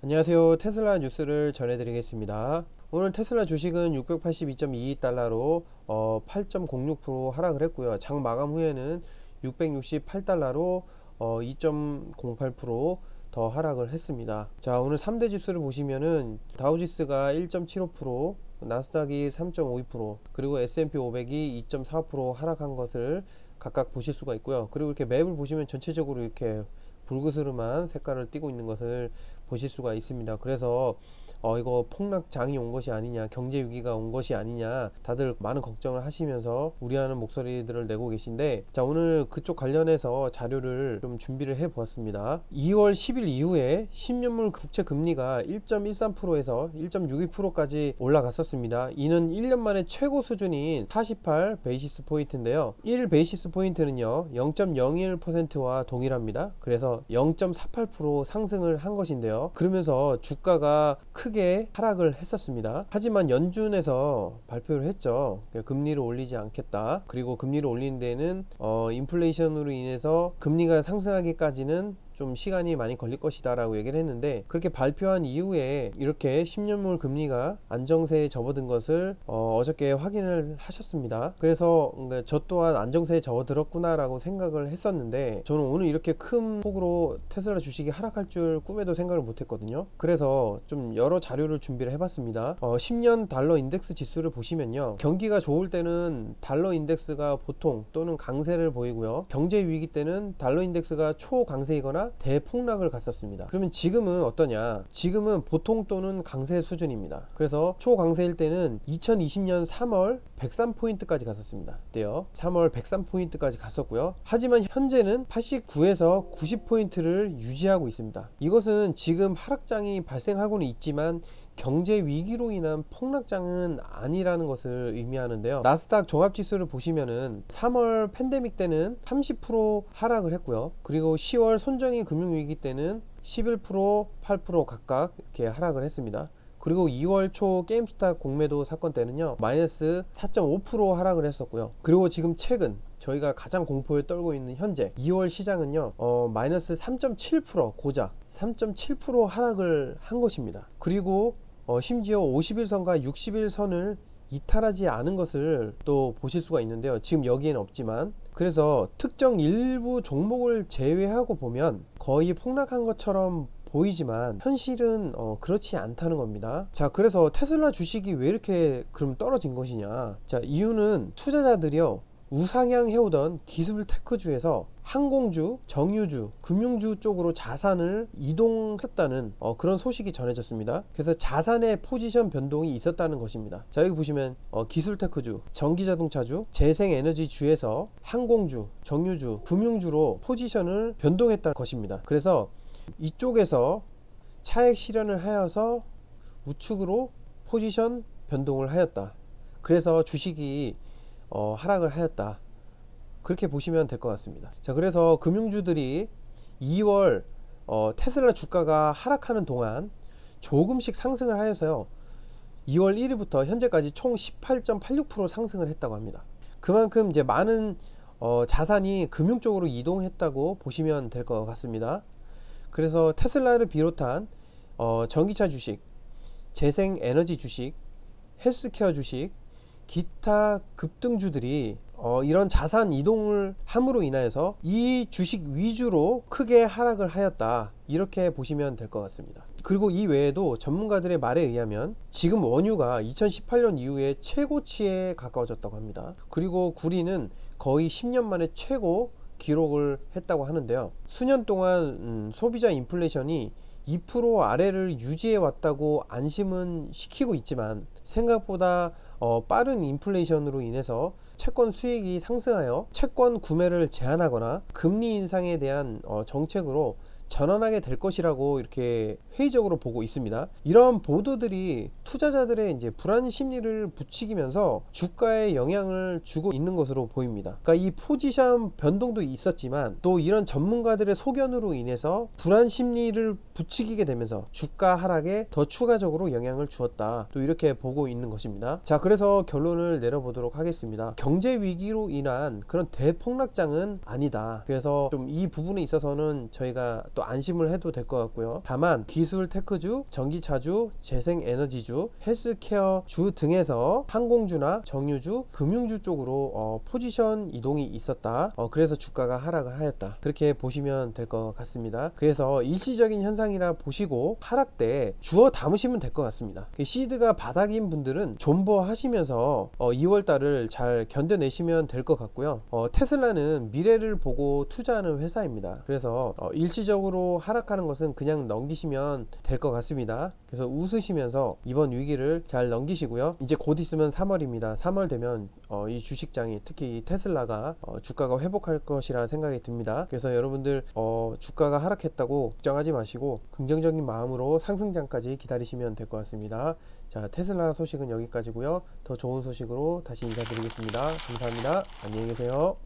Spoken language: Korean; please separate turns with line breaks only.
안녕하세요. 테슬라 뉴스를 전해드리겠습니다. 오늘 테슬라 주식은 682.22달러로 8.06% 하락을 했고요. 장 마감 후에는 668달러로 2.08% 더 하락을 했습니다. 자, 오늘 3대 지수를 보시면은 다우지수가 1.75%, 나스닥이 3.52%, 그리고 S&P 500이 2.45% 하락한 것을 각각 보실 수가 있고요. 그리고 이렇게 맵을 보시면 전체적으로 이렇게 붉으스름한 색깔을 띠고 있는 것을 보실 수가 있습니다. 그래서 이거 폭락장이 온 것이 아니냐, 경제 위기가 온 것이 아니냐, 다들 많은 걱정을 하시면서 우려하는 목소리들을 내고 계신데, 자, 오늘 그쪽 관련해서 자료를 좀 준비를 해 보았습니다. 2월 10일 이후에 10년물 국채 금리가 1.13%에서 1.62%까지 올라갔었습니다. 이는 1년 만에 최고 수준인 48 베이시스 포인트인데요. 1 베이시스 포인트는요 0.01%와 동일합니다. 그래서 0.48% 상승을 한 것인데요. 그러면서 주가가 크게 하락을 했었습니다. 하지만 연준에서 발표를 했죠. 금리를 올리지 않겠다. 그리고 금리를 올리는 데는 인플레이션으로 인해서 금리가 상승하기까지는 좀 시간이 많이 걸릴 것이다 라고 얘기를 했는데, 그렇게 발표한 이후에 이렇게 10년물 금리가 안정세에 접어든 것을 어저께 확인을 하셨습니다. 그래서 저 또한 안정세에 접어들었구나 라고 생각을 했었는데, 저는 오늘 이렇게 큰 폭으로 테슬라 주식이 하락할 줄 꿈에도 생각을 못 했거든요. 그래서 좀 여러 자료를 준비를 해봤습니다. 10년 달러 인덱스 지수를 보시면요, 경기가 좋을 때는 달러 인덱스가 보통 또는 강세를 보이고요, 경제 위기 때는 달러 인덱스가 초강세이거나 대폭락을 갔었습니다. 그러면 지금은 어떠냐? 지금은 보통 또는 강세 수준입니다. 그래서 초강세일 때는 2020년 3월 103포인트까지 갔었습니다. 그때요 3월 103포인트까지 갔었고요. 하지만 현재는 89에서 90포인트를 유지하고 있습니다. 이것은 지금 하락장이 발생하고는 있지만 경제 위기로 인한 폭락장은 아니라는 것을 의미하는데요. 나스닥 종합지수를 보시면은 3월 팬데믹 때는 30% 하락을 했고요. 그리고 10월 손정희 금융위기 때는 11%, 8% 각각 이렇게 하락을 했습니다. 그리고 2월 초 게임스타 공매도 사건 때는요 마이너스 4.5% 하락을 했었고요. 그리고 지금 최근 저희가 가장 공포에 떨고 있는 현재 2월 시장은요 마이너스 3.7% 고작 3.7% 하락을 한 것입니다. 그리고 심지어 51선과 61선을 이탈하지 않은 것을 또 보실 수가 있는데요. 지금 여기에는 없지만, 그래서 특정 일부 종목을 제외하고 보면 거의 폭락한 것처럼 보이지만 현실은 그렇지 않다는 겁니다. 자, 그래서 테슬라 주식이 왜 이렇게 그럼 떨어진 것이냐? 자, 이유는 투자자들이요 우상향 해오던 기술 테크주에서 항공주, 정유주, 금융주 쪽으로 자산을 이동했다는 그런 소식이 전해졌습니다. 그래서 자산의 포지션 변동이 있었다는 것입니다. 자, 여기 보시면 기술 테크주, 전기자동차주, 재생에너지주에서 항공주, 정유주, 금융주로 포지션을 변동했다는 것입니다. 그래서 이쪽에서 차액 실현을 하여서 우측으로 포지션 변동을 하였다. 그래서 주식이 하락을 하였다. 그렇게 보시면 될 것 같습니다. 자, 그래서 금융주들이 2월 테슬라 주가가 하락하는 동안 조금씩 상승을 하여서요 2월 1일부터 현재까지 총 18.86% 상승을 했다고 합니다. 그만큼 이제 많은 자산이 금융 쪽으로 이동했다고 보시면 될 것 같습니다. 그래서 테슬라를 비롯한 전기차 주식, 재생에너지 주식, 헬스케어 주식, 기타 급등주들이 이런 자산 이동을 함으로 인하여서 이 주식 위주로 크게 하락을 하였다, 이렇게 보시면 될 것 같습니다. 그리고 이 외에도 전문가들의 말에 의하면 지금 원유가 2018년 이후에 최고치에 가까워졌다고 합니다. 그리고 구리는 거의 10년 만에 최고 기록을 했다고 하는데요. 수년 동안 소비자 인플레이션이 2% 아래를 유지해 왔다고 안심은 시키고 있지만, 생각보다 빠른 인플레이션으로 인해서 채권 수익이 상승하여 채권 구매를 제한하거나 금리 인상에 대한 정책으로 전환하게 될 것이라고 이렇게 회의적으로 보고 있습니다. 이런 보도들이 투자자들의 이제 불안 심리를 부추기면서 주가에 영향을 주고 있는 것으로 보입니다. 그러니까 이 포지션 변동도 있었지만 또 이런 전문가들의 소견으로 인해서 불안 심리를 부추기게 되면서 주가 하락에 더 추가적으로 영향을 주었다, 또 이렇게 보고 있는 것입니다. 자, 그래서 결론을 내려보도록 하겠습니다. 경제 위기로 인한 그런 대폭락장은 아니다. 그래서 좀 이 부분에 있어서는 저희가 또 안심을 해도 될 것 같고요. 다만 기술 테크주, 전기차주, 재생에너지주, 헬스케어주 등에서 항공주나 정유주, 금융주 쪽으로 포지션 이동이 있었다. 그래서 주가가 하락을 하였다. 그렇게 보시면 될 것 같습니다. 그래서 일시적인 현상이라 보시고 하락 때 주워 담으시면 될 것 같습니다. 시드가 바닥인 분들은 존버 하시면서 2월달을 잘 견뎌내시면 될 것 같고요. 테슬라는 미래를 보고 투자하는 회사입니다. 그래서 일시적으로 하락하는 것은 그냥 넘기시면 될 것 같습니다. 그래서 웃으시면서 이번 위기를 잘 넘기시고요. 이제 곧 있으면 3월입니다. 3월 되면 이 주식장이, 특히 이 테슬라가 주가가 회복할 것이라 생각이 듭니다. 그래서 여러분들 주가가 하락했다고 걱정하지 마시고 긍정적인 마음으로 상승장까지 기다리시면 될 것 같습니다. 자, 테슬라 소식은 여기까지고요. 더 좋은 소식으로 다시 인사드리겠습니다. 감사합니다. 안녕히 계세요.